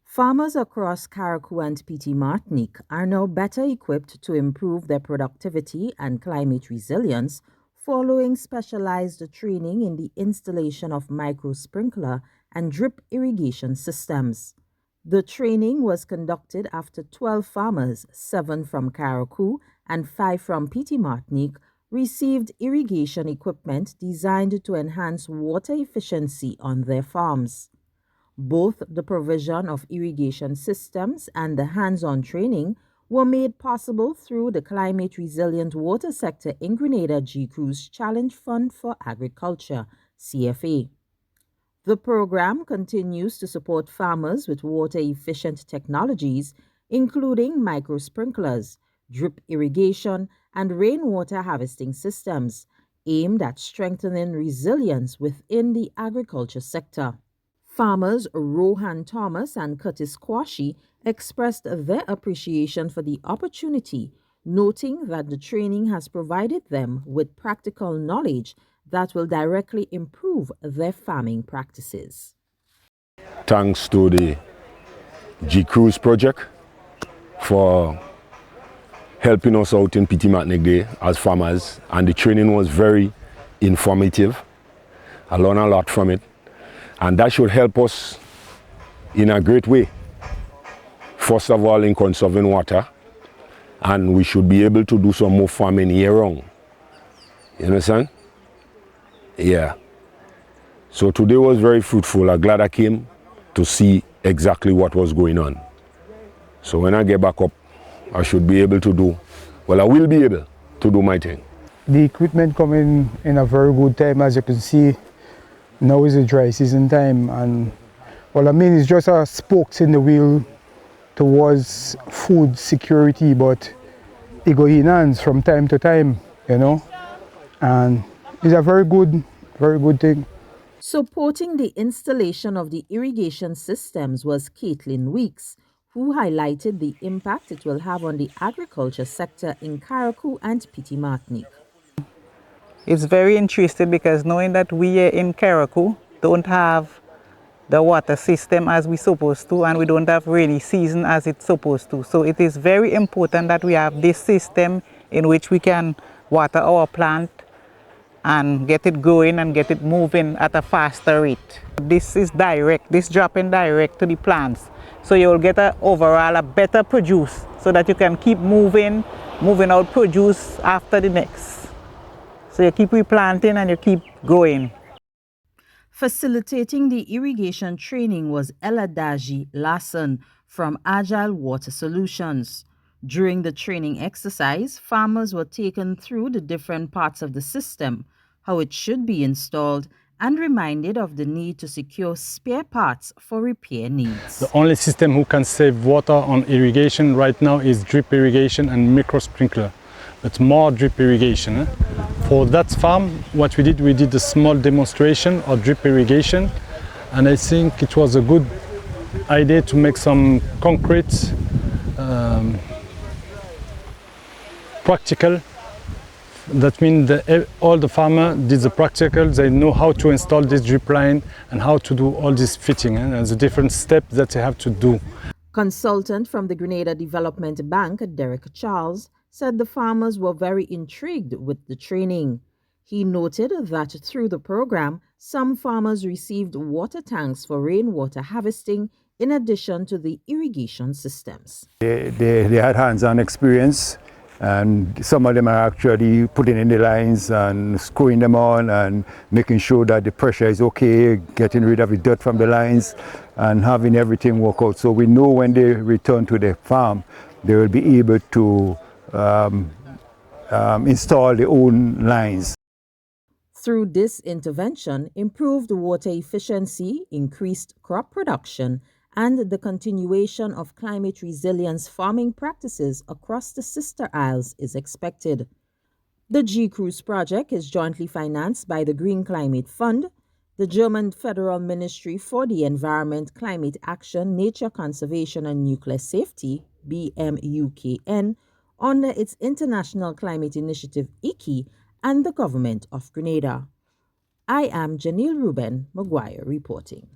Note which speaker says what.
Speaker 1: Farmers across Carriacou and Petite Martinique are now better equipped to improve their productivity and climate resilience following specialized training in the installation of micro-sprinkler and drip irrigation systems. The training was conducted after 12 farmers, 7 from Carriacou and 5 from Petite Martinique, received irrigation equipment designed to enhance water efficiency on their farms. Both the provision of irrigation systems and the hands-on training were made possible through the Climate Resilient Water Sector in Grenada GCRU's Challenge Fund for Agriculture, CFA. The program continues to support farmers with water-efficient technologies, including micro-sprinklers, drip irrigation, and rainwater harvesting systems, aimed at strengthening resilience within the agriculture sector. Farmers Rohan Thomas and Curtis Quashi expressed their appreciation for the opportunity, noting that the training has provided them with practical knowledge that will directly improve their farming practices.
Speaker 2: Thanks to the GCRU's project for helping us out in Petite Martinique Day as farmers, and the training was very informative. I learned a lot from it. And that should help us in a great way. First of all, in conserving water, and we should be able to do some more farming year-round. You understand? Yeah. So today was very fruitful. I'm glad I came to see exactly what was going on. So when I get back up, I should be able to do, well, I will be able to do my thing.
Speaker 3: The equipment coming in a very good time, as you can see. Now is the dry season time, and well, I mean, it's just a spokes in the wheel towards food security, but it go in hands from time to time, you know, and it's a very good thing.
Speaker 1: Supporting the installation of the irrigation systems was Caitlin Weeks, who highlighted the impact it will have on the agriculture sector in Carriacou and Petite Martinique.
Speaker 4: It's very interesting because knowing that we here in Carriacou don't have the water system as we're supposed to, and we don't have rainy season as it's supposed to. So it is very important that we have this system in which we can water our plant and get it going and get it moving at a faster rate. This is direct, this dropping direct to the plants. So you'll get overall a better produce so that you can keep moving out produce after the next. So you keep replanting and you keep going.
Speaker 1: Facilitating the irrigation training was Eladaji Lasson from Agile Water Solutions. During the training exercise, farmers were taken through the different parts of the system, how it should be installed, and reminded of the need to secure spare parts for repair needs.
Speaker 5: The only system who can save water on irrigation right now is drip irrigation and micro sprinkler. But more drip irrigation. For that farm, what we did a small demonstration of drip irrigation, and I think it was a good idea to make some concrete, practical. That means all the farmers did the practical, they know how to install this drip line and how to do all this fitting, and the different steps that they have to do.
Speaker 1: Consultant from the Grenada Development Bank, Derek Charles, said the farmers were very intrigued with the training. He noted that through the program, some farmers received water tanks for rainwater harvesting in addition to the irrigation systems.
Speaker 6: They had hands-on experience, and some of them are actually putting in the lines and screwing them on and making sure that the pressure is okay, getting rid of the dirt from the lines and having everything work out. So we know when they return to the farm, they will be able to install their own lines.
Speaker 1: Through this intervention, improved water efficiency, increased crop production, and the continuation of climate resilience farming practices across the sister isles is expected. The GCRU's project is jointly financed by the Green Climate Fund, the German Federal Ministry for the Environment, Climate Action, Nature Conservation and Nuclear Safety, BMUKN, under its International Climate Initiative ICI, and the Government of Grenada. I am Janelle Ruben Maguire reporting.